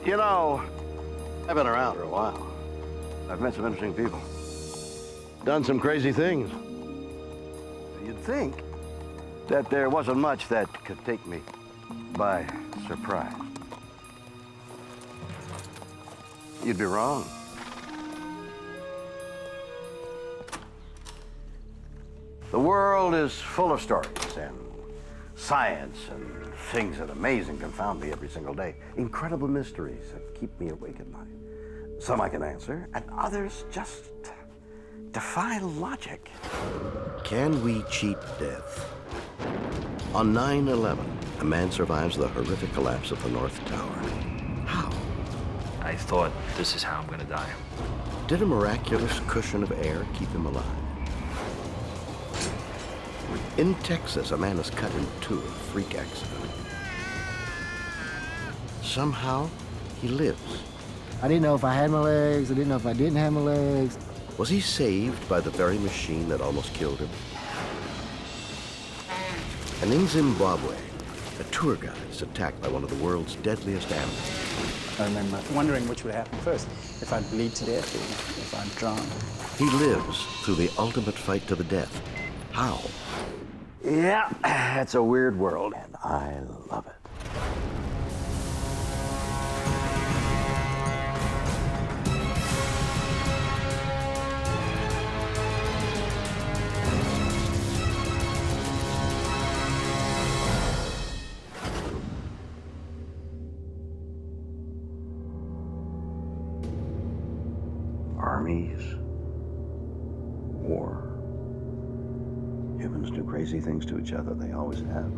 You know, I've been around for a while. I've met some interesting people. Done some crazy things. You'd think that there wasn't much that could take me by surprise. You'd be wrong. The world is full of stories and science and things that amaze and confound me every single day. Incredible mysteries that keep me awake at night. Some I can answer, and others just defy logic. Can we cheat death? On 9/11, a man survives the horrific collapse of the North Tower. How? I thought, this is how I'm gonna die. Did a miraculous cushion of air keep him alive? In Texas, a man is cut in two in a freak accident. Somehow, he lives. I didn't know if I had my legs, I didn't know if I didn't have my legs. Was he saved by the very machine that almost killed him? And in Zimbabwe, a tour guide is attacked by one of the world's deadliest animals. I remember wondering which would happen first, if I'd bleed to death or if I'd drown. He lives through the ultimate fight to the death. How? Yeah, it's a weird world, and I love it. Armies, war. Humans do crazy things to each other. They always have.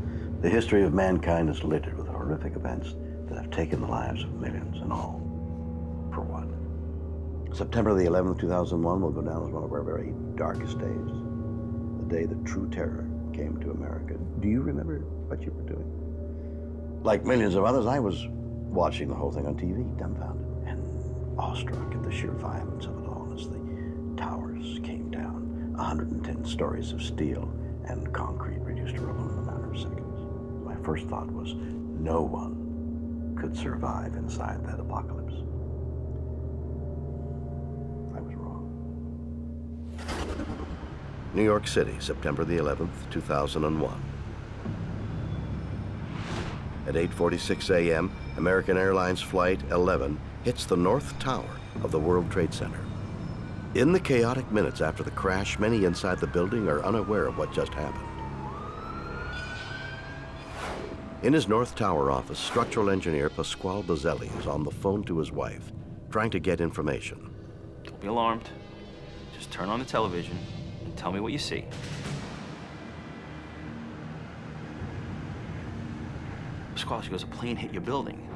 The history of mankind is littered with horrific events that have taken the lives of millions, and all for what? September the 11th, 2001 will go down as one of our very darkest days. The day that true terror came to America. Do you remember what you were doing? Like millions of others, I was watching the whole thing on TV, dumbfounded and awestruck at the sheer violence of it all as the towers came down. 110 stories of steel and concrete reduced to rubble in a matter of seconds. My first thought was, no one could survive inside that apocalypse. I was wrong. New York City, September the 11th, 2001. At 8:46 a.m., American Airlines Flight 11 hits the North Tower of the World Trade Center. In the chaotic minutes after the crash, many inside the building are unaware of what just happened. In his North Tower office, structural engineer Pasquale Bazzelli is on the phone to his wife, trying to get information. Don't be alarmed. Just turn on the television and tell me what you see. Pasquale, she goes, a plane hit your building.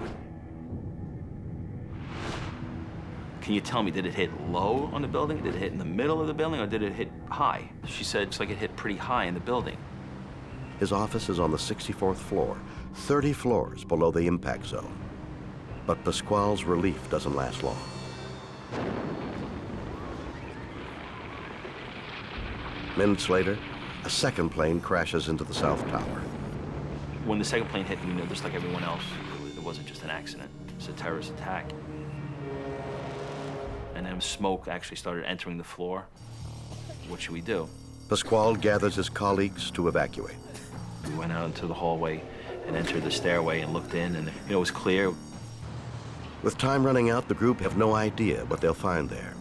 Can you tell me, did it hit low on the building? Did it hit in the middle of the building, or did it hit high? She said it's like it hit pretty high in the building. His office is on the 64th floor, 30 floors below the impact zone. But Pasquale's relief doesn't last long. Minutes later, a second plane crashes into the South Tower. When the second plane hit, you know, just like everyone else, it wasn't just an accident. It's a terrorist attack. And then smoke actually started entering the floor. What should we do? Pasquale gathers his colleagues to evacuate. We went out into the hallway and entered the stairway and looked in, and it was clear. With time running out, the group have no idea what they'll find there.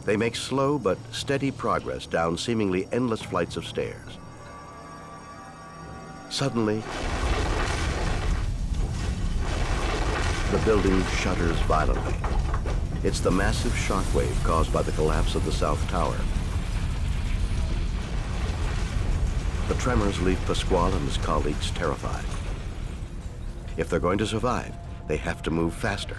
They make slow but steady progress down seemingly endless flights of stairs. Suddenly, the building shudders violently. It's the massive shockwave caused by the collapse of the South Tower. The tremors leave Pasquale and his colleagues terrified. If they're going to survive, they have to move faster.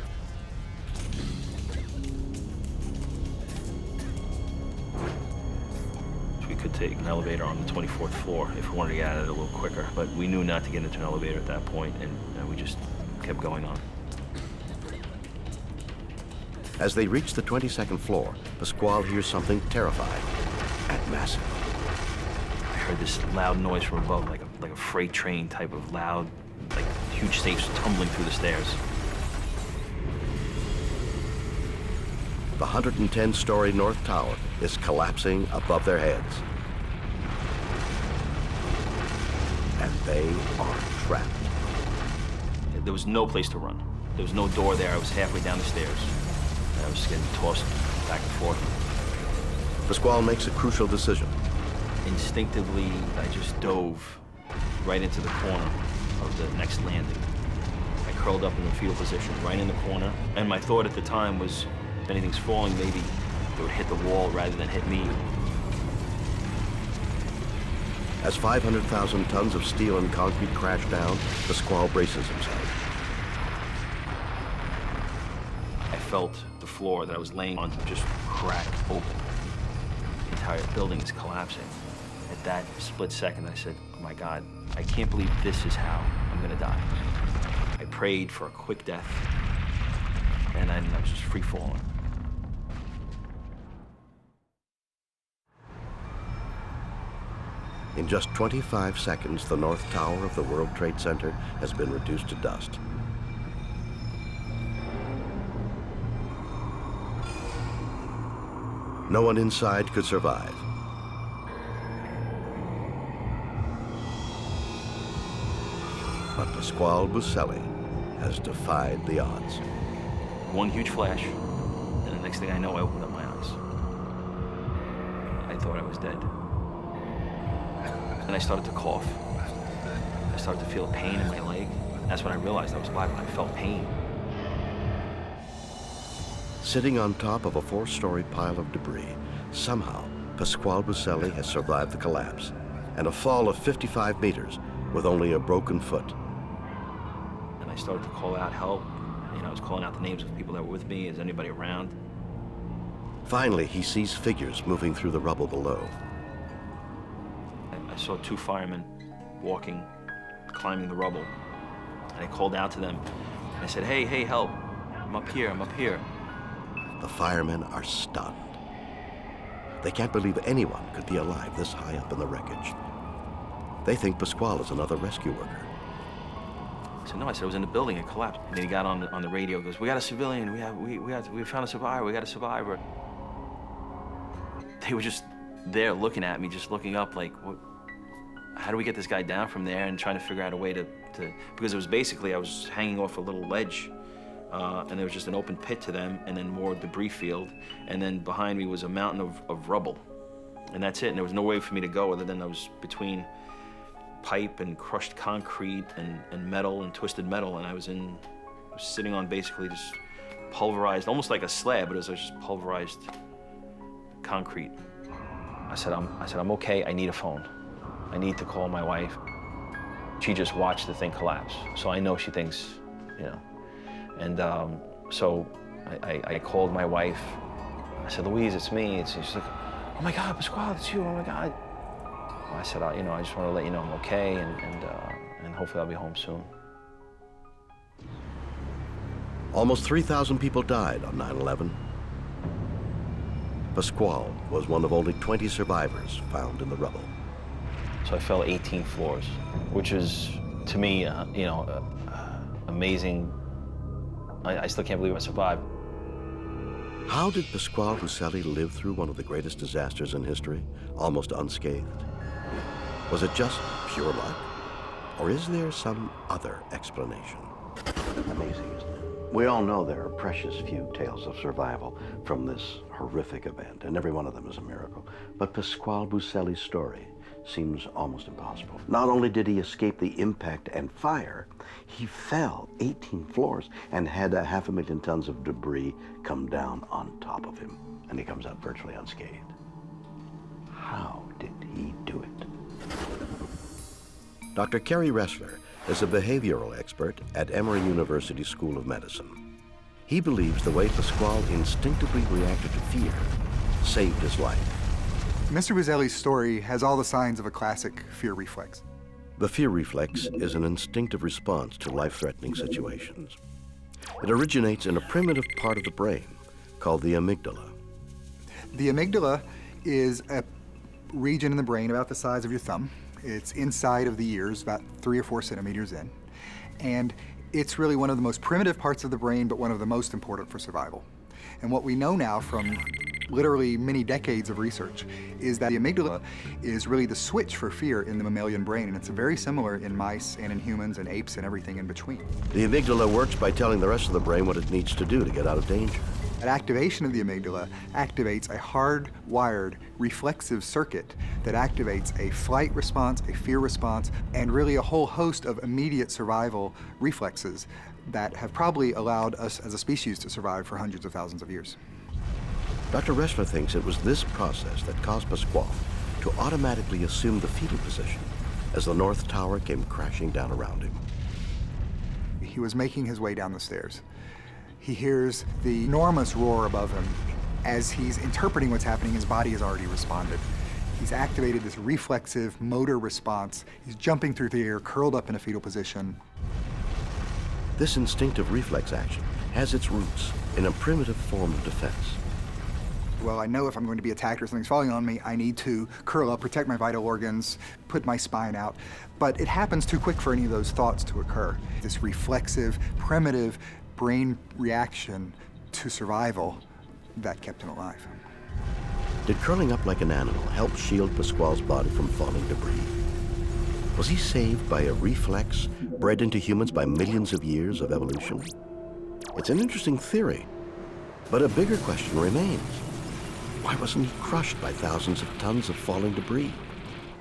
We could take an elevator on the 24th floor if we wanted to get out of it a little quicker, but we knew not to get into an elevator at that point, and we just kept going on. As they reach the 22nd floor, Pasquale hears something terrifying and massive. I heard this loud noise from above, like a freight train type of loud huge safes tumbling through the stairs. The 110-story North Tower is collapsing above their heads. And they are trapped. There was no place to run. There was no door there. I was halfway down the stairs. And I was getting tossed back and forth. Pasquale makes a crucial decision. Instinctively, I just dove right into the corner of the next landing. I curled up in the fetal position, right in the corner. And my thought at the time was, if anything's falling, maybe it would hit the wall rather than hit me. As 500,000 tons of steel and concrete crash down, Pasquale braces himself. I felt the floor that I was laying on just crack open. The entire building is collapsing. At that split second, I said, oh my God, I can't believe this is how I'm gonna die. I prayed for a quick death, and I was just free falling. In just 25 seconds, the North Tower of the World Trade Center has been reduced to dust. No one inside could survive. But Pasquale Buselli has defied the odds. One huge flash, and the next thing I know, I opened up my eyes. I thought I was dead. And I started to cough. I started to feel pain in my leg. That's when I realized I was alive, and I felt pain. Sitting on top of a 4-story pile of debris, somehow Pasquale Buselli has survived the collapse and a fall of 55 meters with only a broken foot. And I started to call out help. You know, I was calling out the names of people that were with me. Is anybody around? Finally, he sees figures moving through the rubble below. I saw 2 firemen walking, climbing the rubble. And I called out to them. And I said, hey, help. I'm up here, I'm up here. The firemen are stunned. They can't believe anyone could be alive this high up in the wreckage. They think Pasquale is another rescue worker. I said, no, I was in the building, it collapsed. And then he got on the radio, goes, we got a civilian, we found a survivor, we got a survivor. They were just there looking at me, just looking up like, how do we get this guy down from there, and trying to figure out a way to because it was basically, I was hanging off a little ledge, and there was just an open pit to them, and then more debris field, and then behind me was a mountain of rubble. And that's it, and there was no way for me to go other than I was between pipe and crushed concrete and metal and twisted metal, and I was sitting on basically just pulverized, almost like a slab, but it was just pulverized concrete. I said, I'm okay, I need a phone. I need to call my wife. She just watched the thing collapse, so I know she thinks, you know. And so I called my wife. I said, Louise, it's me. She's like, oh my God, Pasquale, it's you, oh my God. I said, you know, I just want to let you know I'm okay, and hopefully I'll be home soon. Almost 3,000 people died on 9/11. Pasquale was one of only 20 survivors found in the rubble. So I fell 18 floors, which is, to me, you know, amazing. I still can't believe I survived. How did Pasquale Buselli live through one of the greatest disasters in history, almost unscathed? Was it just pure luck? Or is there some other explanation? Amazing, isn't it? We all know there are precious few tales of survival from this horrific event, and every one of them is a miracle. But Pasquale Buselli's story seems almost impossible. Not only did he escape the impact and fire, he fell 18 floors and had 500,000 tons of debris come down on top of him, and he comes out virtually unscathed. How did he do it? Dr. Kerry Ressler is a behavioral expert at Emory University School of Medicine. He believes the way Pasquale instinctively reacted to fear saved his life. Mr. Buselli's story has all the signs of a classic fear reflex. The fear reflex is an instinctive response to life-threatening situations. It originates in a primitive part of the brain called the amygdala. The amygdala is a region in the brain about the size of your thumb. It's inside of the ears, about 3 or 4 centimeters in. And it's really one of the most primitive parts of the brain, but one of the most important for survival. And what we know now from literally many decades of research is that the amygdala is really the switch for fear in the mammalian brain, and it's very similar in mice and in humans and apes and everything in between. The amygdala works by telling the rest of the brain what it needs to do to get out of danger. That activation of the amygdala activates a hardwired reflexive circuit that activates a flight response, a fear response, and really a whole host of immediate survival reflexes that have probably allowed us as a species to survive for hundreds of thousands of years. Dr. Ressler thinks it was this process that caused Pasquale to automatically assume the fetal position as the North Tower came crashing down around him. He was making his way down the stairs. He hears the enormous roar above him. As he's interpreting what's happening, his body has already responded. He's activated this reflexive motor response. He's jumping through the air, curled up in a fetal position. This instinctive reflex action has its roots in a primitive form of defense. Well, I know if I'm going to be attacked or something's falling on me, I need to curl up, protect my vital organs, put my spine out. But it happens too quick for any of those thoughts to occur. This reflexive, primitive brain reaction to survival that kept him alive. Did curling up like an animal help shield Pasquale's body from falling debris? Was he saved by a reflex bred into humans by millions of years of evolution? It's an interesting theory, but a bigger question remains. Why wasn't he crushed by thousands of tons of falling debris?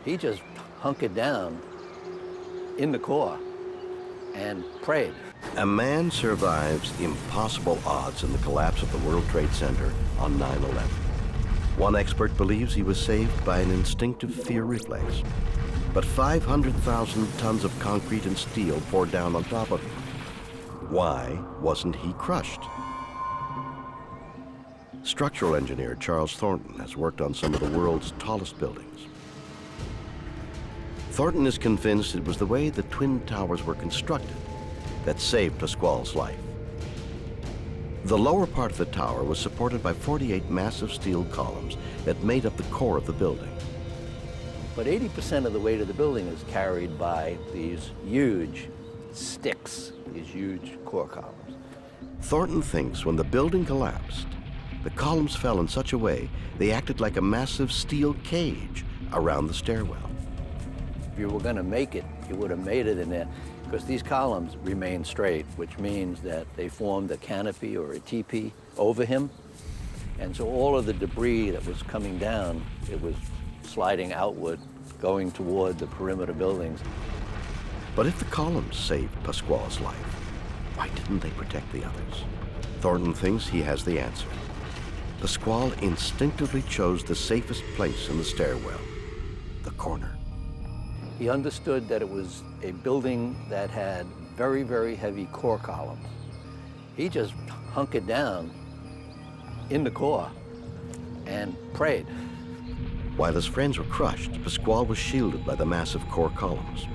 He just hunkered down in the core and prayed. A man survives impossible odds in the collapse of the World Trade Center on 9/11. One expert believes he was saved by an instinctive fear reflex. But 500,000 tons of concrete and steel poured down on top of him. Why wasn't he crushed? Structural engineer Charles Thornton has worked on some of the world's tallest buildings. Thornton is convinced it was the way the Twin Towers were constructed that saved Pasquale's life. The lower part of the tower was supported by 48 massive steel columns that made up the core of the building. But 80% of the weight of the building is carried by these huge sticks, these huge core columns. Thornton thinks when the building collapsed, the columns fell in such a way they acted like a massive steel cage around the stairwell. If you were going to make it, you would have made it in there, because these columns remain straight, which means that they formed a canopy or a teepee over him. And so all of the debris that was coming down, it was sliding outward, going toward the perimeter buildings. But if the columns saved Pasquale's life, why didn't they protect the others? Thornton thinks he has the answer. Pasquale instinctively chose the safest place in the stairwell, the corner. He understood that it was a building that had very, very heavy core columns. He just hunkered down in the core and prayed. While his friends were crushed, Pasquale was shielded by the massive core columns.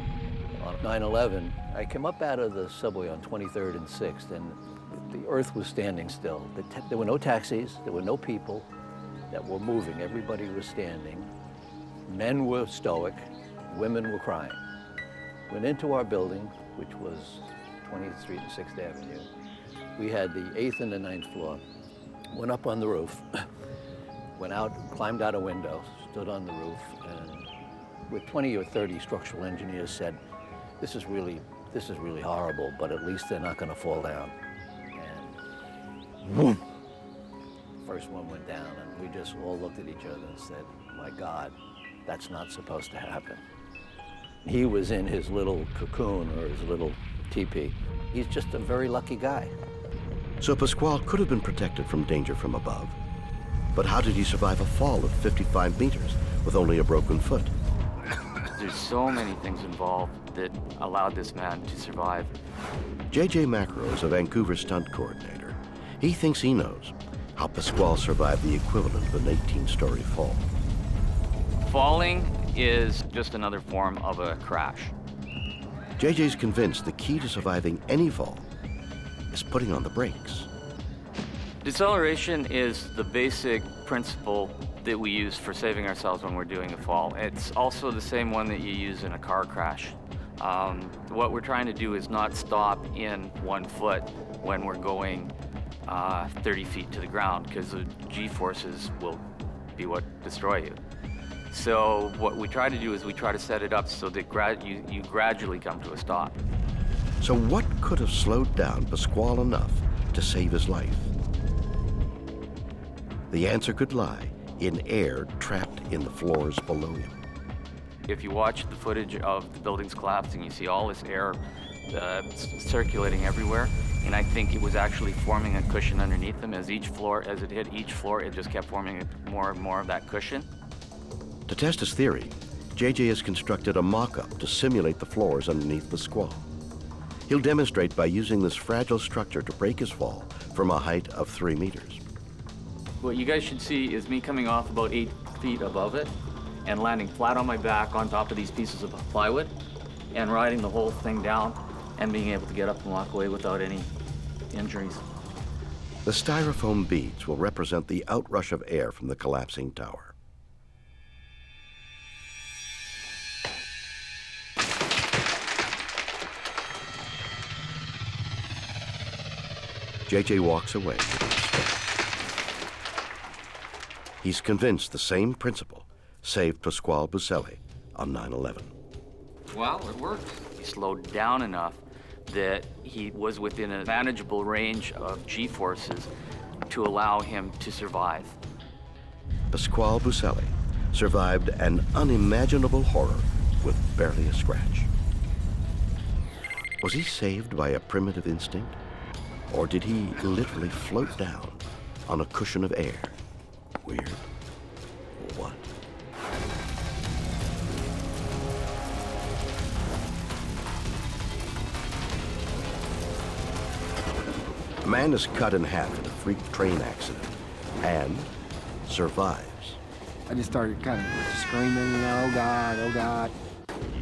On 9/11, I came up out of the subway on 23rd and 6th, and the earth was standing still. There were no taxis, there were no people that were moving. Everybody was standing. Men were stoic, women were crying. Went into our building, which was 20th Street and 6th Avenue. We had the 8th and the 9th floor. Went up on the roof, went out, climbed out a window, stood on the roof, and with 20 or 30 structural engineers said, this is really horrible, but at least they're not going to fall down. And boom, first one went down, and we just all looked at each other and said, my God, that's not supposed to happen. He was in his little cocoon or his little teepee. He's just a very lucky guy. So Pasquale could have been protected from danger from above. But how did he survive a fall of 55 meters with only a broken foot? There's so many things involved that allowed this man to survive. J.J. Macro is a Vancouver stunt coordinator. He thinks he knows how Pasquale survived the equivalent of an 18-story fall. Falling is just another form of a crash. JJ's convinced the key to surviving any fall is putting on the brakes. Deceleration is the basic principle that we use for saving ourselves when we're doing a fall. It's also the same one that you use in a car crash. What we're trying to do is not stop in 1 foot when we're going 30 feet to the ground, because the G-forces will be what destroy you. So what we try to do is we try to set it up so that you gradually come to a stop. So what could have slowed down Pasquale enough to save his life? The answer could lie in air trapped in the floors below him. If you watch the footage of the buildings collapsing, you see all this air circulating everywhere, and I think it was actually forming a cushion underneath them. As it hit each floor, it just kept forming more and more of that cushion. To test his theory, JJ has constructed a mock-up to simulate the floors underneath Pasquale. He'll demonstrate by using this fragile structure to break his fall from a height of 3 meters. What you guys should see is me coming off about 8 feet above it and landing flat on my back on top of these pieces of plywood and riding the whole thing down and being able to get up and walk away without any injuries. The styrofoam beads will represent the outrush of air from the collapsing tower. JJ walks away. He's convinced the same principle saved Pasquale Buselli on 9/11. Well, it worked. He slowed down enough that he was within a manageable range of G-forces to allow him to survive. Pasquale Buselli survived an unimaginable horror with barely a scratch. Was he saved by a primitive instinct? Or did he literally float down on a cushion of air? Weird. What? A man is cut in half in a freak train accident and survives. I just started kind of screaming, you know, oh God, oh God.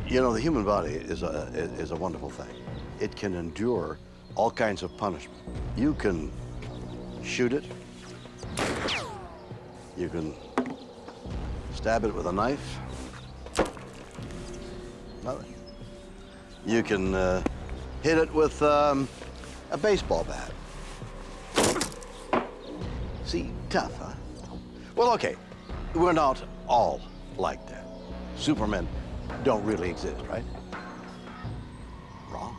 You know, the human body is a wonderful thing. It can endure all kinds of punishment. You can shoot it. You can stab it with a knife. Nothing. You can hit it with a baseball bat. See, tough, huh? Well, okay, we're not all like that. Supermen don't really exist, right? Wrong.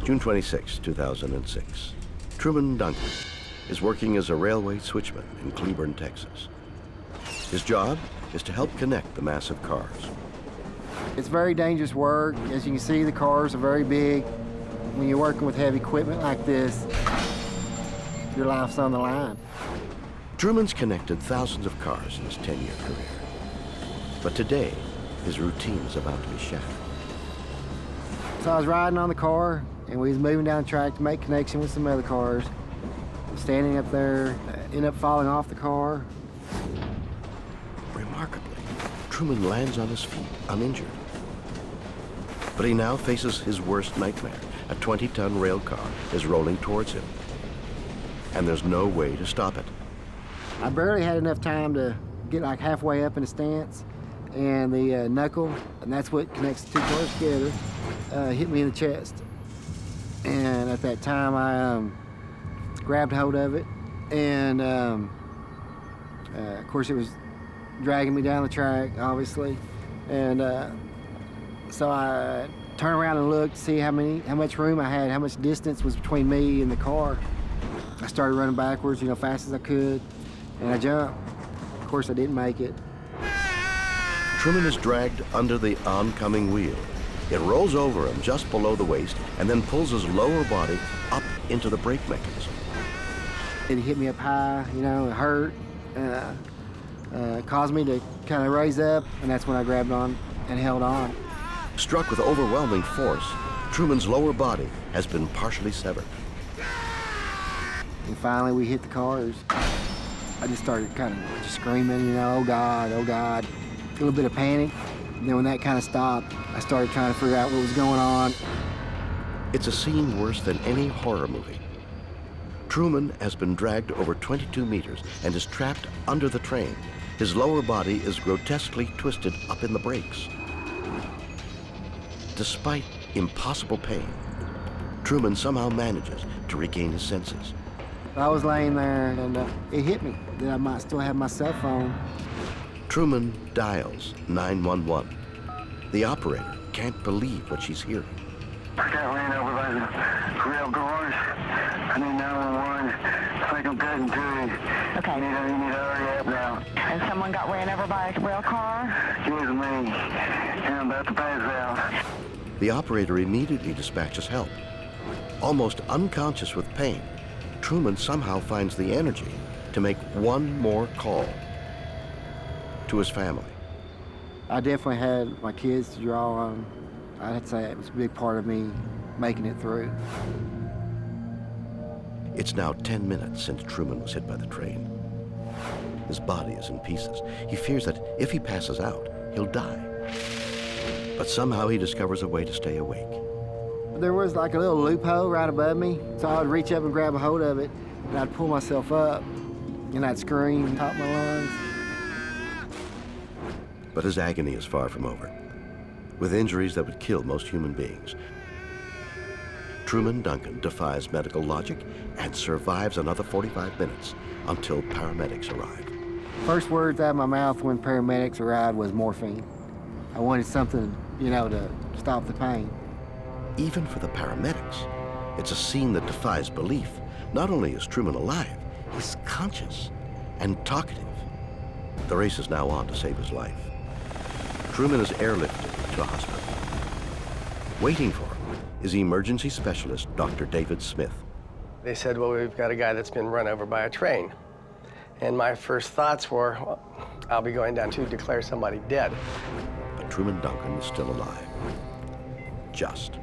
June 26, 2006. Truman Duncan is working as a railway switchman in Cleburne, Texas. His job is to help connect the massive cars. It's very dangerous work. As you can see, the cars are very big. When you're working with heavy equipment like this, your life's on the line. Truman's connected thousands of cars in his 10-year career. But today, his routine is about to be shattered. So I was riding on the car, and we was moving down the track to make connection with some other cars. Standing up there, ended up falling off the car. Remarkably, Truman lands on his feet, uninjured. But he now faces his worst nightmare. A 20-ton rail car is rolling towards him, and there's no way to stop it. I barely had enough time to get like halfway up in the stance, and the knuckle, and that's what connects the two cars together, hit me in the chest. And at that time, I grabbed hold of it, and of course it was dragging me down the track, obviously. And so I turned around and looked to see how much room I had, how much distance was between me and the car. I started running backwards, you know, fast as I could, and I jumped. Of course, I didn't make it. Truman is dragged under the oncoming wheel. It rolls over him just below the waist and then pulls his lower body up into the brake mechanism. It hit me up high, you know, it hurt. Caused me to kind of raise up, and that's when I grabbed on and held on. Struck with overwhelming force, Truman's lower body has been partially severed. And finally we hit the cars. I just started kind of just screaming, you know, oh God, oh God. A little bit of panic. And then when that kind of stopped, I started trying to figure out what was going on. It's a scene worse than any horror movie. Truman has been dragged over 22 meters and is trapped under the train. His lower body is grotesquely twisted up in the brakes. despite impossible pain, Truman somehow manages to regain his senses. I was laying there, and it hit me that I might still have my cell phone. Truman dials 911. The operator can't believe what she's hearing. I got ran over by the rail doors. I need 911. I think I'm getting to you. Okay. You need to hurry up now. And someone got ran over by a rail car? Excuse me. And I'm about to pass out. The operator immediately dispatches help. Almost unconscious with pain, Truman somehow finds the energy to make one more call to his family. I definitely had my kids to draw on. I'd say it was a big part of me making it through. It's now 10 minutes since Truman was hit by the train. His body is in pieces. He fears that if he passes out, he'll die. But somehow he discovers a way to stay awake. There was like a little loophole right above me, so I would reach up and grab a hold of it, and I'd pull myself up, and I'd scream, top of my lungs. But his agony is far from over. With injuries that would kill most human beings, Truman Duncan defies medical logic and survives another 45 minutes until paramedics arrive. First words out of my mouth when paramedics arrived was morphine. I wanted something, to stop the pain. Even for the paramedics, it's a scene that defies belief. Not only is Truman alive, he's conscious and talkative. The race is now on to save his life. Truman is airlifted to a hospital. Waiting for him is emergency specialist Dr. David Smith. They said, well, we've got a guy that's been run over by a train. And my first thoughts were, well, I'll be going down to declare somebody dead. But Truman Duncan is still alive. Just.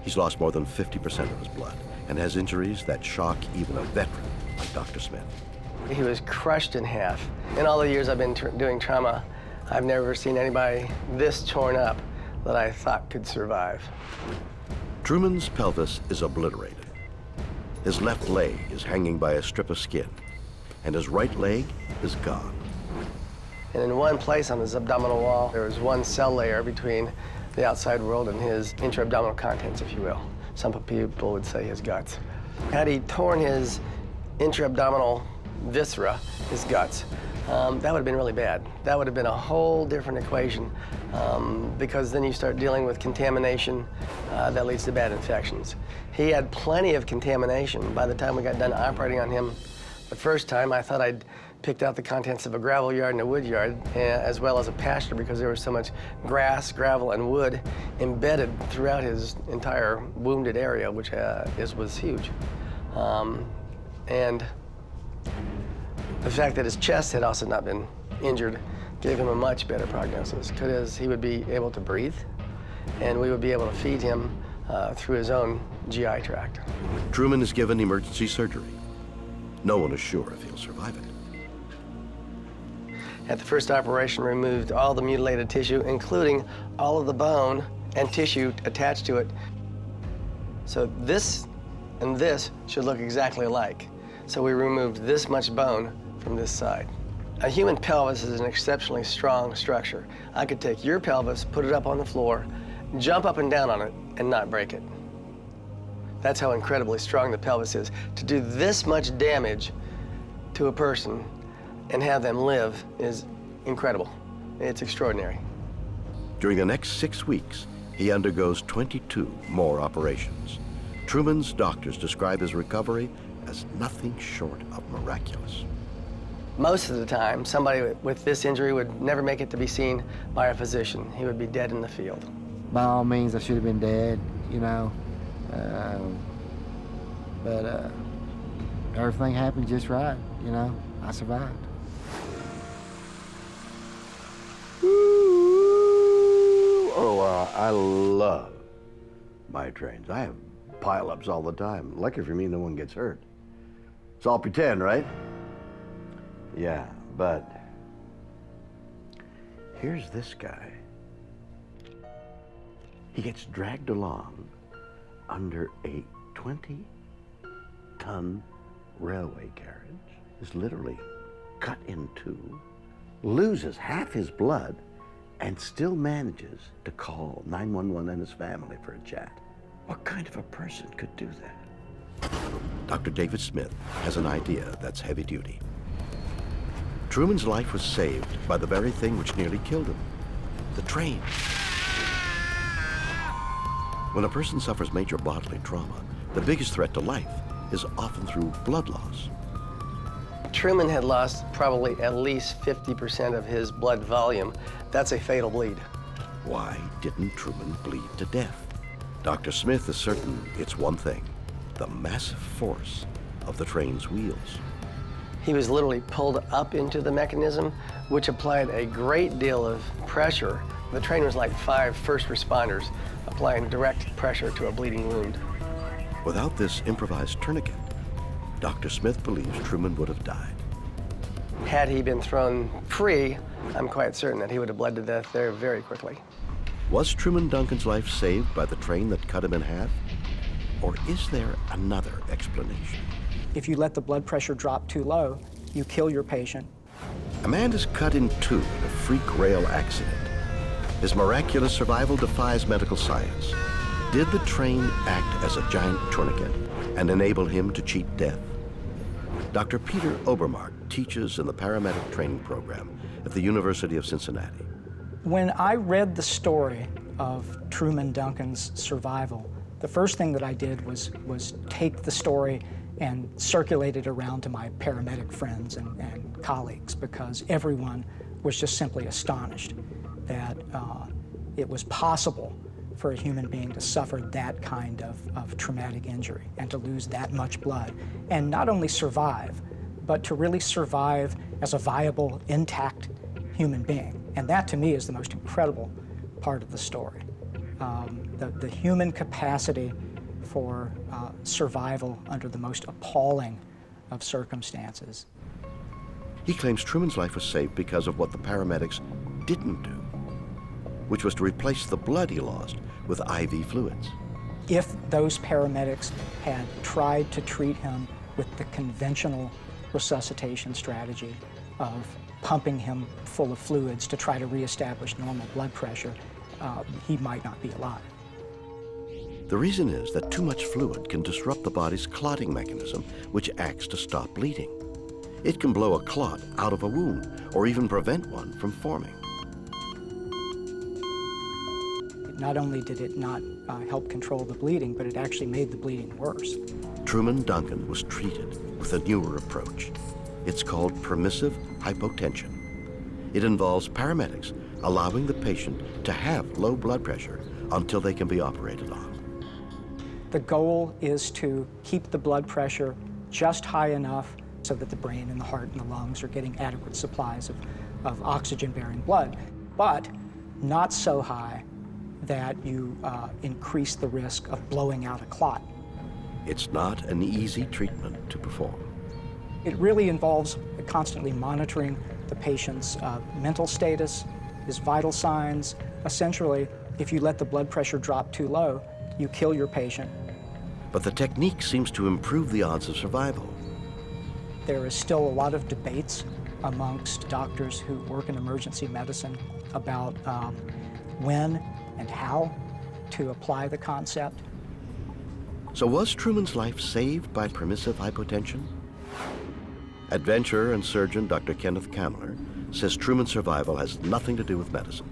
He's lost more than 50% of his blood and has injuries that shock even a veteran like Dr. Smith. He was crushed in half. In all the years I've been doing trauma, I've never seen anybody this torn up that I thought could survive. Truman's pelvis is obliterated. His left leg is hanging by a strip of skin, and his right leg is gone. And in one place on his abdominal wall, there was one cell layer between the outside world and his intra-abdominal contents, if you will. Some people would say his guts. Had he torn his intra-abdominal viscera, his guts, that would have been really bad. That would have been a whole different equation because then you start dealing with contamination that leads to bad infections. He had plenty of contamination. By the time we got done operating on him the first time, I thought I'd picked out the contents of a gravel yard and a wood yard, as well as a pasture, because there was so much grass, gravel, and wood embedded throughout his entire wounded area, which was huge. And the fact that his chest had also not been injured gave him a much better prognosis, because he would be able to breathe, and we would be able to feed him through his own GI tract. Truman is given emergency surgery. No one is sure if he'll survive it. At the first operation, removed all the mutilated tissue, including all of the bone and tissue attached to it. So this and this should look exactly alike. So we removed this much bone from this side. A human pelvis is an exceptionally strong structure. I could take your pelvis, put it up on the floor, jump up and down on it, and not break it. That's how incredibly strong the pelvis is. To do this much damage to a person and have them live is incredible. It's extraordinary. During the next 6 weeks, he undergoes 22 more operations. Truman's doctors describe his recovery as nothing short of miraculous. Most of the time, somebody with this injury would never make it to be seen by a physician. He would be dead in the field. By all means, I should have been dead, but everything happened just right, I survived. I love my trains. I have pileups all the time. Lucky for me, no one gets hurt. It's all pretend, right? Yeah, but here's this guy. He gets dragged along under a 20-ton railway carriage, is literally cut in two, loses half his blood, and still manages to call 911 and his family for a chat. What kind of a person could do that? Dr. David Smith has an idea that's heavy duty. Truman's life was saved by the very thing which nearly killed him, the train. When a person suffers major bodily trauma, the biggest threat to life is often through blood loss. Truman had lost probably at least 50% of his blood volume. That's a fatal bleed. Why didn't Truman bleed to death? Dr. Smith is certain it's one thing, the massive force of the train's wheels. He was literally pulled up into the mechanism, which applied a great deal of pressure. The train was like 5 first responders applying direct pressure to a bleeding wound. Without this improvised tourniquet, Dr. Smith believes Truman would have died. Had he been thrown free, I'm quite certain that he would have bled to death there very quickly. Was Truman Duncan's life saved by the train that cut him in half? Or is there another explanation? If you let the blood pressure drop too low, you kill your patient. A man is cut in two in a freak rail accident. His miraculous survival defies medical science. Did the train act as a giant tourniquet and enable him to cheat death? Dr. Peter Obermark teaches in the paramedic training program at the University of Cincinnati. When I read the story of Truman Duncan's survival, the first thing that I did was take the story and circulate it around to my paramedic friends and colleagues, because everyone was just simply astonished that it was possible for a human being to suffer that kind of traumatic injury and to lose that much blood, and not only survive, but to really survive as a viable, intact human being. And that, to me, is the most incredible part of the story. The human capacity for survival under the most appalling of circumstances. He claims Truman's life was saved because of what the paramedics didn't do, which was to replace the blood he lost with IV fluids. If those paramedics had tried to treat him with the conventional resuscitation strategy of pumping him full of fluids to try to reestablish normal blood pressure, he might not be alive. The reason is that too much fluid can disrupt the body's clotting mechanism, which acts to stop bleeding. It can blow a clot out of a wound or even prevent one from forming. Not only did it not help control the bleeding, but it actually made the bleeding worse. Truman Duncan was treated with a newer approach. It's called permissive hypotension. It involves paramedics allowing the patient to have low blood pressure until they can be operated on. The goal is to keep the blood pressure just high enough so that the brain and the heart and the lungs are getting adequate supplies of oxygen-bearing blood, but not so high that you increase the risk of blowing out a clot. It's not an easy treatment to perform. It really involves constantly monitoring the patient's mental status, his vital signs. Essentially, if you let the blood pressure drop too low, you kill your patient. But the technique seems to improve the odds of survival. There is still a lot of debates amongst doctors who work in emergency medicine about when and how to apply the concept. So was Truman's life saved by permissive hypotension? Adventurer and surgeon Dr. Kenneth Kamler says Truman's survival has nothing to do with medicine.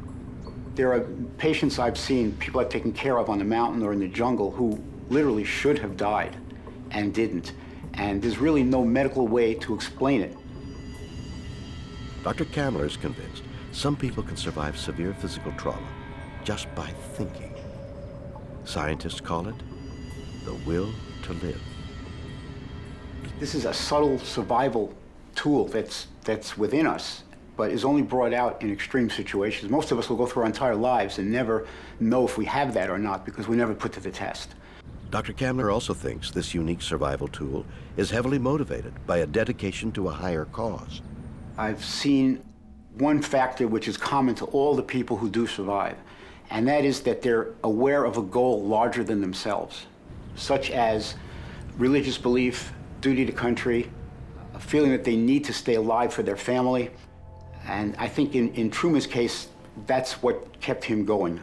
There are patients I've seen, people I've taken care of on the mountain or in the jungle, who literally should have died and didn't. And there's really no medical way to explain it. Dr. Kamler is convinced some people can survive severe physical trauma just by thinking. Scientists call it the will to live. This is a subtle survival tool that's within us, but is only brought out in extreme situations. Most of us will go through our entire lives and never know if we have that or not because we never put to the test. Dr. Kamler also thinks this unique survival tool is heavily motivated by a dedication to a higher cause. I've seen one factor which is common to all the people who do survive, and that is that they're aware of a goal larger than themselves, such as religious belief, duty to country, a feeling that they need to stay alive for their family. And I think in Truman's case, that's what kept him going.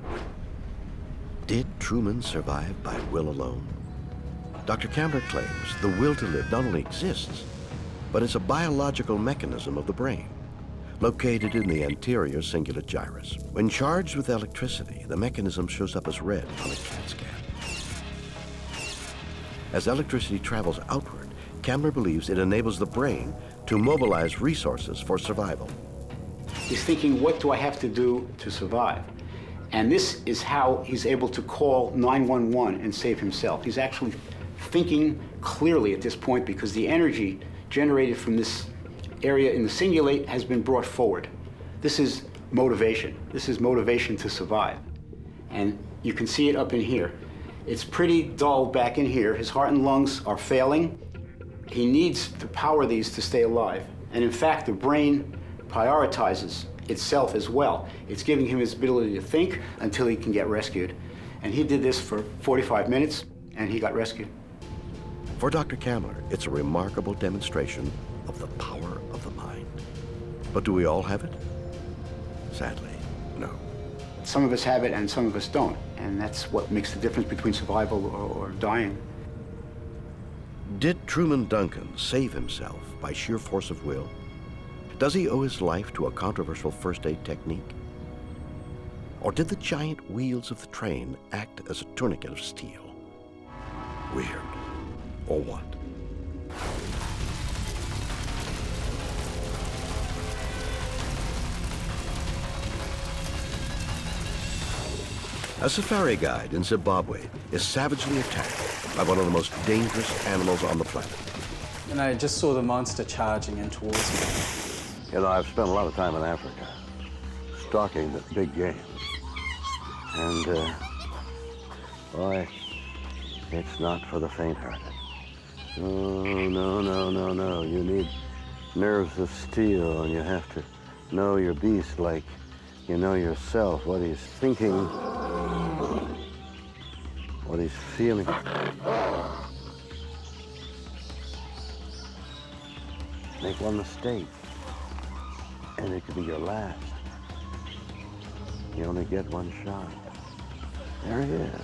Did Truman survive by will alone? Dr. Campbell claims the will to live not only exists, but is a biological mechanism of the brain, located in the anterior cingulate gyrus. When charged with electricity, the mechanism shows up as red on a CAT scan. As electricity travels outward, Campbell believes it enables the brain to mobilize resources for survival. He's thinking, what do I have to do to survive? And this is how he's able to call 911 and save himself. He's actually thinking clearly at this point because the energy generated from this area in the cingulate has been brought forward. This is motivation. This is motivation to survive. And you can see it up in here. It's pretty dull back in here. His heart and lungs are failing. He needs to power these to stay alive. And in fact, the brain prioritizes itself as well. It's giving him his ability to think until he can get rescued. And he did this for 45 minutes, and he got rescued. For Dr. Kamler, it's a remarkable demonstration of the power of the mind. But do we all have it? Sadly, no. Some of us have it and some of us don't. And that's what makes the difference between survival or dying. Did Truman Duncan save himself by sheer force of will? Does he owe his life to a controversial first aid technique? Or did the giant wheels of the train act as a tourniquet of steel? Weird. Or what? A safari guide in Zimbabwe is savagely attacked by one of the most dangerous animals on the planet. And I just saw the monster charging in towards me. You know, I've spent a lot of time in Africa stalking the big game. And, boy, it's not for the faint-hearted. No. You need nerves of steel, and you have to know your beast like you know yourself, what he's thinking, what he's feeling. Make one mistake, and it could be your last. You only get one shot. There he is.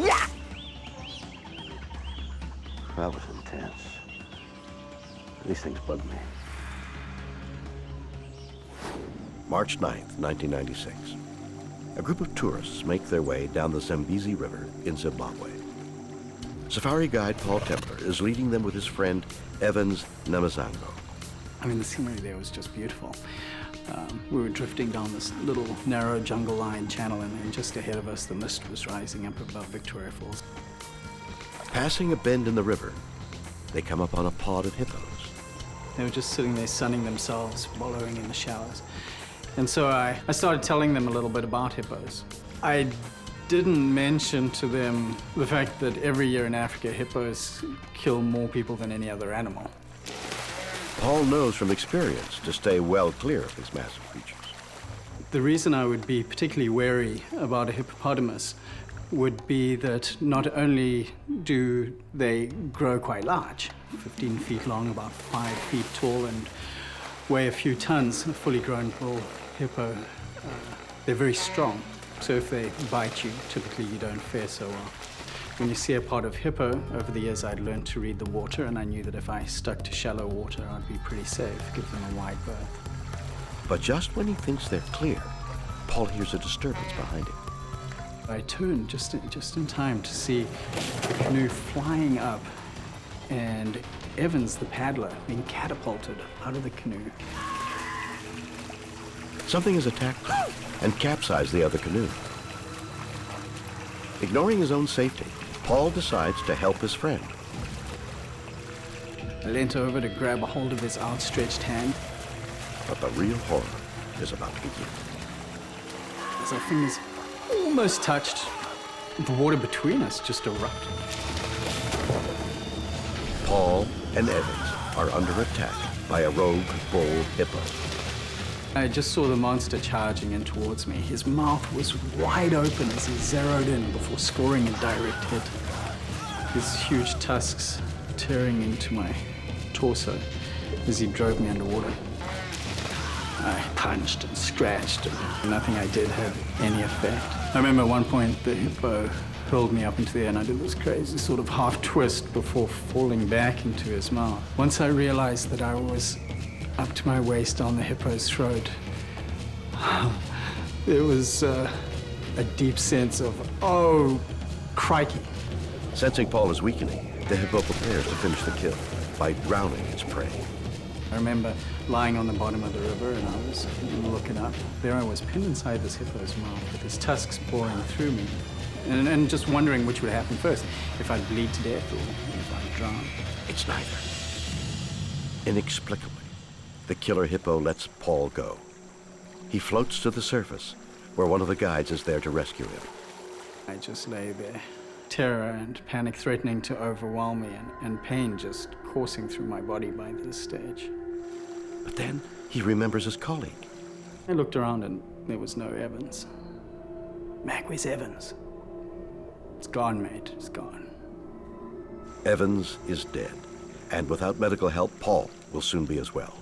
Yeah! That was intense. These things bug me. March 9th, 1996. A group of tourists make their way down the Zambezi River in Zimbabwe. Safari guide Paul Templer is leading them with his friend Evans Namazango. I mean, the scenery there was just beautiful. We were drifting down this little narrow jungle-lined channel, and just ahead of us, the mist was rising up above Victoria Falls. Passing a bend in the river, they come upon a pod of hippos. They were just sitting there sunning themselves, wallowing in the showers. And so I started telling them a little bit about hippos. I didn't mention to them the fact that every year in Africa, hippos kill more people than any other animal. Paul knows from experience to stay well clear of these massive creatures. The reason I would be particularly wary about a hippopotamus would be that not only do they grow quite large, 15 feet long, about 5 feet tall, and weigh a few tons, a fully grown bull hippo, they're very strong. So if they bite you, typically you don't fare so well. When you see a pod of hippo, over the years I'd learned to read the water, and I knew that if I stuck to shallow water, I'd be pretty safe, give them a wide berth. But just when he thinks they're clear, Paul hears a disturbance behind him. I turned just in time to see the canoe flying up, and Evans, the paddler, being catapulted out of the canoe. Something has attacked him and capsized the other canoe. Ignoring his own safety, Paul decides to help his friend. I leant over to grab a hold of his outstretched hand. But the real horror is about to begin. As our fingers almost touched, the water between us just erupted. Paul and Evans are under attack by a rogue bull hippo. I just saw the monster charging in towards me. His mouth was wide open as he zeroed in before scoring a direct hit. His huge tusks tearing into my torso as he drove me underwater. I punched and scratched, and nothing I did had any effect. I remember at one point the hippo hurled me up into the air, and I did this crazy sort of half twist before falling back into his mouth. Once I realized that I was up to my waist on the hippo's throat, there was a deep sense of, oh, crikey. Sensing Paul is weakening, the hippo prepares to finish the kill by drowning its prey. I remember lying on the bottom of the river, and I was looking up. There I was, pinned inside this hippo's mouth with his tusks boring through me, and just wondering which would happen first, if I'd bleed to death or if I'd drown. It's neither. Inexplicably, the killer hippo lets Paul go. He floats to the surface, where one of the guides is there to rescue him. I just lay there, terror and panic threatening to overwhelm me, and pain just coursing through my body by this stage. But then he remembers his colleague. I looked around and there was no Evans. Mac, where's Evans? It's gone, mate, it's gone. Evans is dead, and without medical help, Paul will soon be as well.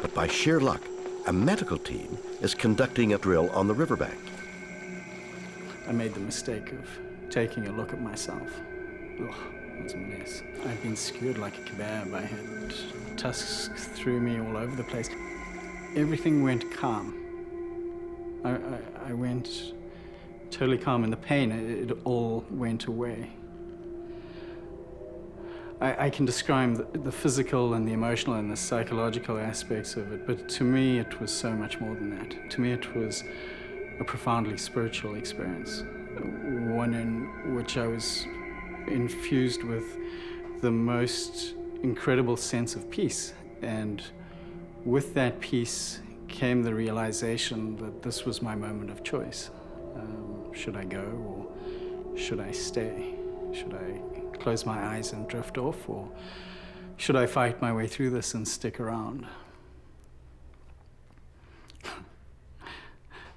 But by sheer luck, a medical team is conducting a drill on the riverbank. I made the mistake of taking a look at myself. Ugh, it was a mess. I'd been skewered like a kebab. I had tusks through me all over the place. Everything went calm. I went totally calm, and the pain, it all went away. I can describe the physical and the emotional and the psychological aspects of it, but to me it was so much more than that. To me it was a profoundly spiritual experience, one in which I was infused with the most incredible sense of peace. And with that peace came the realization that this was my moment of choice. Should I go or should I stay? Should I close my eyes and drift off, or should I fight my way through this and stick around?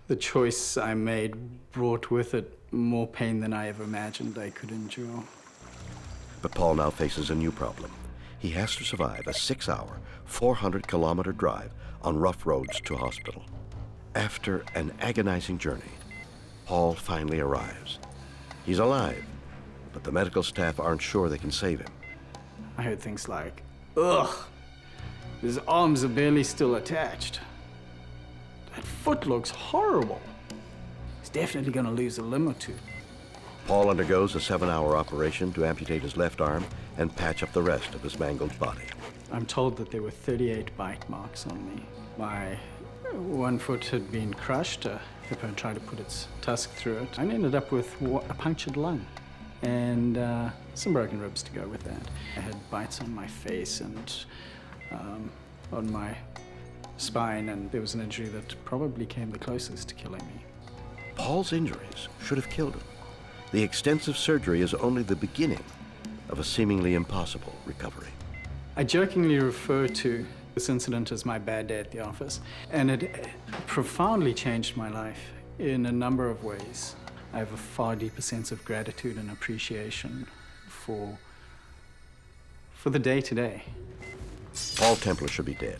The choice I made brought with it more pain than I ever imagined I could endure. But Paul now faces a new problem. He has to survive a 6-hour, 400-kilometer drive on rough roads to hospital. After an agonizing journey, Paul finally arrives. He's alive, but the medical staff aren't sure they can save him. I heard things like, ugh, his arms are barely still attached. That foot looks horrible. He's definitely gonna lose a limb or two. Paul undergoes a 7-hour operation to amputate his left arm and patch up the rest of his mangled body. I'm told that there were 38 bite marks on me. My one foot had been crushed. A hippo tried to put its tusk through it. I ended up with a punctured lung and some broken ribs to go with that. I had bites on my face and on my spine, and there was an injury that probably came the closest to killing me. Paul's injuries should have killed him. The extensive surgery is only the beginning of a seemingly impossible recovery. I jokingly refer to this incident as my bad day at the office, and it profoundly changed my life in a number of ways. I have a far deeper sense of gratitude and appreciation for the day-to-day. Paul Templar should be dead.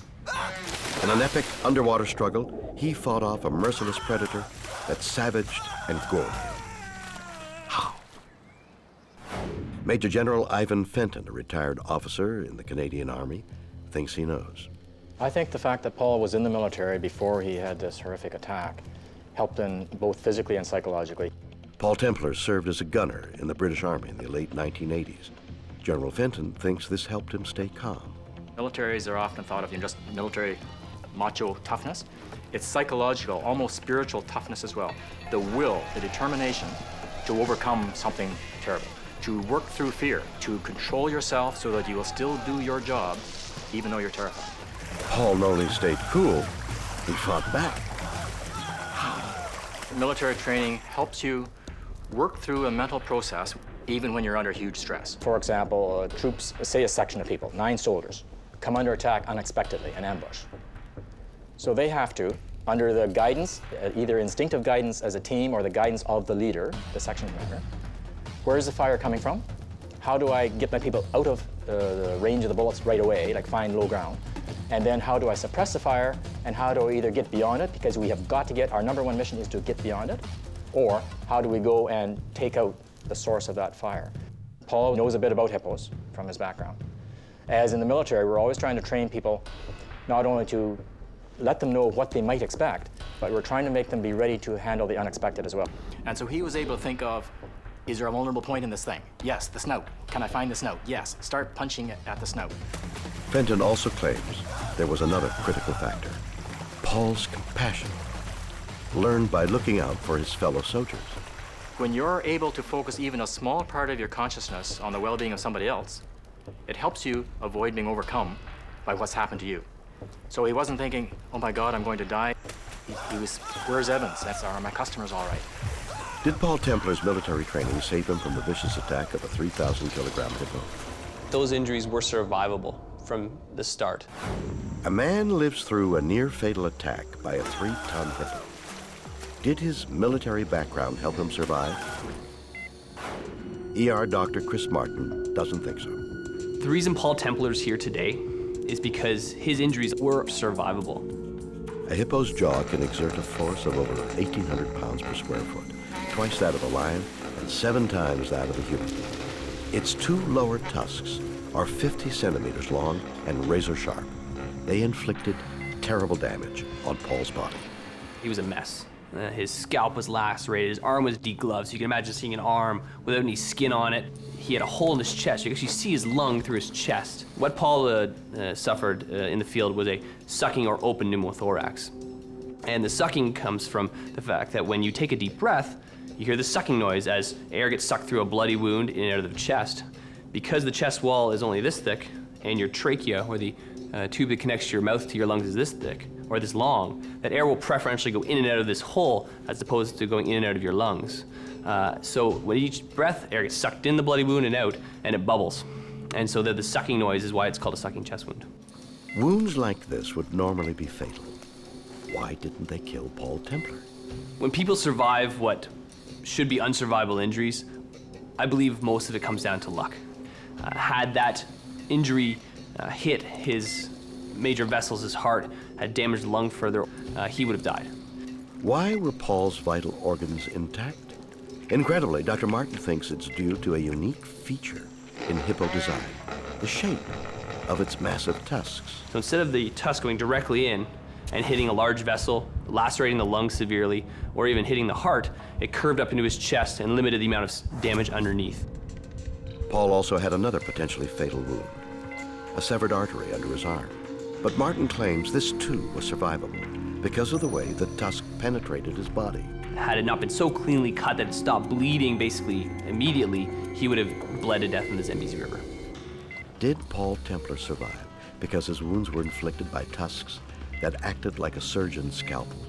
In an epic underwater struggle, he fought off a merciless predator that savaged and gored him. How? Major General Ivan Fenton, a retired officer in the Canadian Army, thinks he knows. I think the fact that Paul was in the military before he had this horrific attack helped him both physically and psychologically. Paul Templar served as a gunner in the British Army in the late 1980s. General Fenton thinks this helped him stay calm. Militaries are often thought of in just military macho toughness. It's psychological, almost spiritual toughness as well. The will, the determination to overcome something terrible, to work through fear, to control yourself so that you will still do your job, even though you're terrified. Paul not only stayed cool, he fought back. Military training helps you work through a mental process even when you're under huge stress. For example, troops, say a section of people, 9 soldiers, come under attack unexpectedly, an ambush. So they have to, under the guidance, either instinctive guidance as a team or the guidance of the leader, the section commander, where is the fire coming from? How do I get my people out of the range of the bullets right away, like find low ground? And then how do I suppress the fire, and how do I either get beyond it, because we have got to get, our #1 mission is to get beyond it, or how do we go and take out the source of that fire? Paul knows a bit about hippos from his background. As in the military, we're always trying to train people not only to let them know what they might expect, but we're trying to make them be ready to handle the unexpected as well. And so he was able to think of, is there a vulnerable point in this thing? Yes, the snout. Can I find the snout? Yes, start punching it at the snout. Fenton also claims there was another critical factor, Paul's compassion, learned by looking out for his fellow soldiers. When you're able to focus even a small part of your consciousness on the well-being of somebody else, it helps you avoid being overcome by what's happened to you. So he wasn't thinking, oh my God, I'm going to die. He was, where's Evans? Are my customers all right? Did Paul Templar's military training save him from the vicious attack of a 3,000-kilogram hippo? Those injuries were survivable from the start. A man lives through a near-fatal attack by a 3-ton hippo. Did his military background help him survive? ER Dr. Chris Martin doesn't think so. The reason Paul Templar's here today is because his injuries were survivable. A hippo's jaw can exert a force of over 1,800 pounds per square foot, twice that of a lion and 7 times that of a human. Its 2 lower tusks are 50 centimeters long and razor sharp. They inflicted terrible damage on Paul's body. He was a mess. His scalp was lacerated, his arm was degloved, so you can imagine seeing an arm without any skin on it. He had a hole in his chest. You can actually see his lung through his chest. What Paul suffered in the field was a sucking or open pneumothorax. And the sucking comes from the fact that when you take a deep breath, you hear the sucking noise as air gets sucked through a bloody wound in and out of the chest. Because the chest wall is only this thick, and your trachea, or the tube that connects your mouth to your lungs, is this thick, or this long, that air will preferentially go in and out of this hole as opposed to going in and out of your lungs. So with each breath, air gets sucked in the bloody wound and out, and it bubbles. And so the sucking noise is why it's called a sucking chest wound. Wounds like this would normally be fatal. Why didn't they kill Paul Templar? When people survive what should be unsurvivable injuries, I believe most of it comes down to luck. Had that injury hit his major vessels, his heart, had damaged the lung further, he would have died. Why were Paul's vital organs intact? Incredibly, Dr. Martin thinks it's due to a unique feature in hippo design, the shape of its massive tusks. So instead of the tusk going directly in and hitting a large vessel, lacerating the lung severely, or even hitting the heart, it curved up into his chest and limited the amount of damage underneath. Paul also had another potentially fatal wound, a severed artery under his arm. But Martin claims this too was survivable because of the way the tusk penetrated his body. Had it not been so cleanly cut that it stopped bleeding basically immediately, he would have bled to death in the Zambezi River. Did Paul Templar survive because his wounds were inflicted by tusks that acted like a surgeon's scalpel?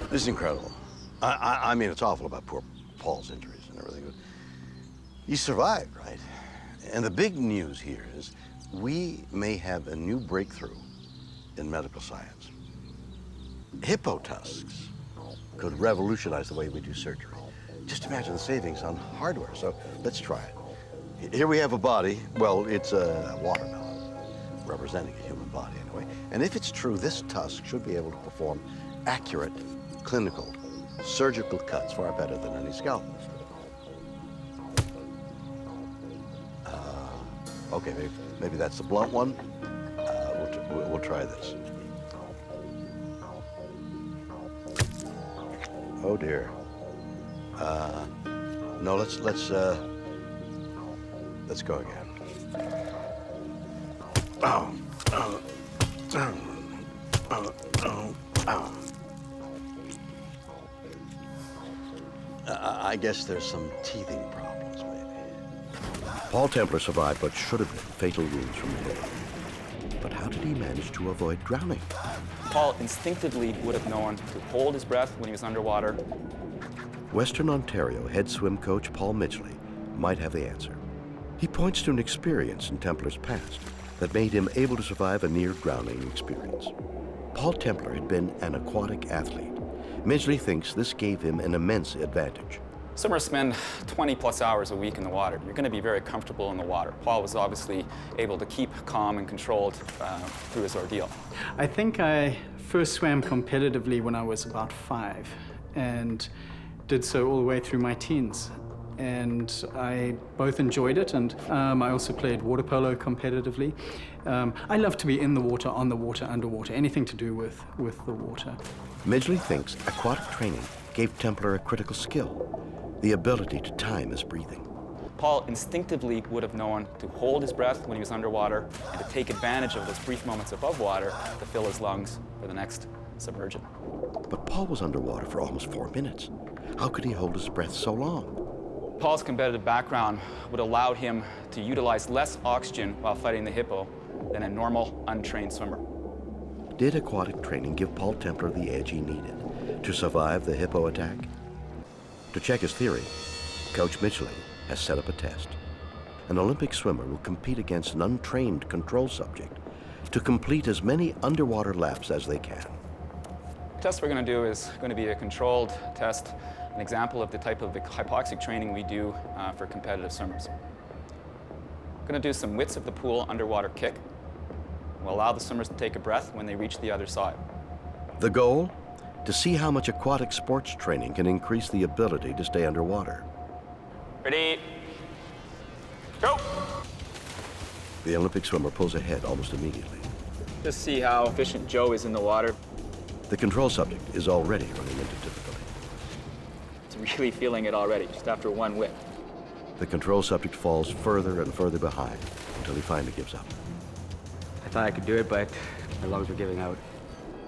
This is incredible. I mean, it's awful about poor Paul's injuries and everything. But he survived, right? And the big news here is we may have a new breakthrough in medical science. Hippo tusks could revolutionize the way we do surgery. Just imagine the savings on hardware. So let's try it. Here we have a body. Well, it's a watermelon, representing a human body anyway. And if it's true, this tusk should be able to perform accurate, clinical, surgical cuts far better than any scalpel. Okay, maybe that's the blunt one. We'll try this. Oh dear. No, let's go again. I guess there's some teething problems, maybe. Paul Templar survived what should have been fatal wounds from the hippo. But how did he manage to avoid drowning? Paul instinctively would have known to hold his breath when he was underwater. Western Ontario head swim coach Paul Midgley might have the answer. He points to an experience in Templar's past that made him able to survive a near-drowning experience. Paul Templer had been an aquatic athlete. Midgley thinks this gave him an immense advantage. Swimmers spend 20 plus hours a week in the water. You're going to be very comfortable in the water. Paul was obviously able to keep calm and controlled through his ordeal. I think I first swam competitively when I was about 5 and did so all the way through my teens. And I both enjoyed it, and I also played water polo competitively. I love to be in the water, on the water, underwater, anything to do with the water. Midgley thinks aquatic training gave Templer a critical skill, the ability to time his breathing. Paul instinctively would have known to hold his breath when he was underwater and to take advantage of those brief moments above water to fill his lungs for the next submersion. But Paul was underwater for almost 4 minutes. How could he hold his breath so long? Paul's competitive background would allow him to utilize less oxygen while fighting the hippo than a normal, untrained swimmer. Did aquatic training give Paul Templer the edge he needed to survive the hippo attack? To check his theory, Coach Midgley has set up a test. An Olympic swimmer will compete against an untrained control subject to complete as many underwater laps as they can. The test we're going to do is going to be a controlled test, an example of the type of hypoxic training we do for competitive swimmers. We're going to do some widths of the pool underwater kick. We'll allow the swimmers to take a breath when they reach the other side. The goal? To see how much aquatic sports training can increase the ability to stay underwater. Ready? Go! The Olympic swimmer pulls ahead almost immediately. Just see how efficient Joe is in the water. The control subject is already running into difficulty. It's really feeling it already, just after one whip. The control subject falls further and further behind until he finally gives up. I thought I could do it, but my lungs were giving out.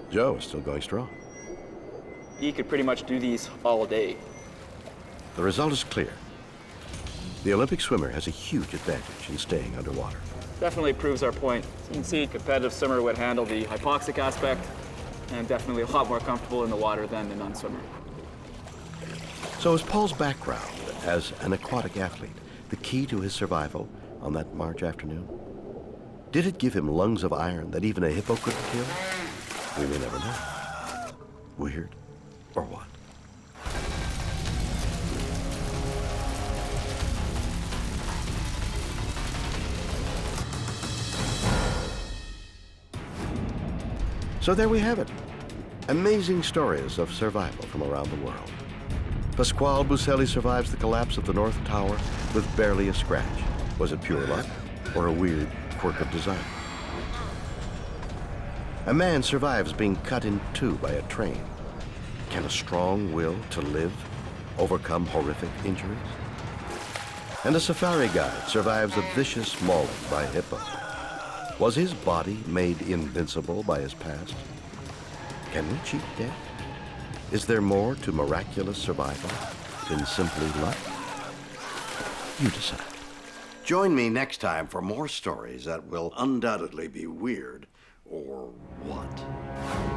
Joe is still going strong. He could pretty much do these all day. The result is clear. The Olympic swimmer has a huge advantage in staying underwater. Definitely proves our point. As you can see, a competitive swimmer would handle the hypoxic aspect and definitely a lot more comfortable in the water than the non-swimmer. So is Paul's background as an aquatic athlete the key to his survival on that March afternoon? Did it give him lungs of iron that even a hippo couldn't kill? We may never know. Weird or what? So there we have it. Amazing stories of survival from around the world. Pasquale Buselli survives the collapse of the North Tower with barely a scratch. Was it pure luck or a weird quirk of design? A man survives being cut in two by a train. Can a strong will to live overcome horrific injuries? And a safari guide survives a vicious mauling by a hippo. Was his body made invincible by his past? Can we cheat death? Is there more to miraculous survival than simply luck? You decide. Join me next time for more stories that will undoubtedly be weird or what?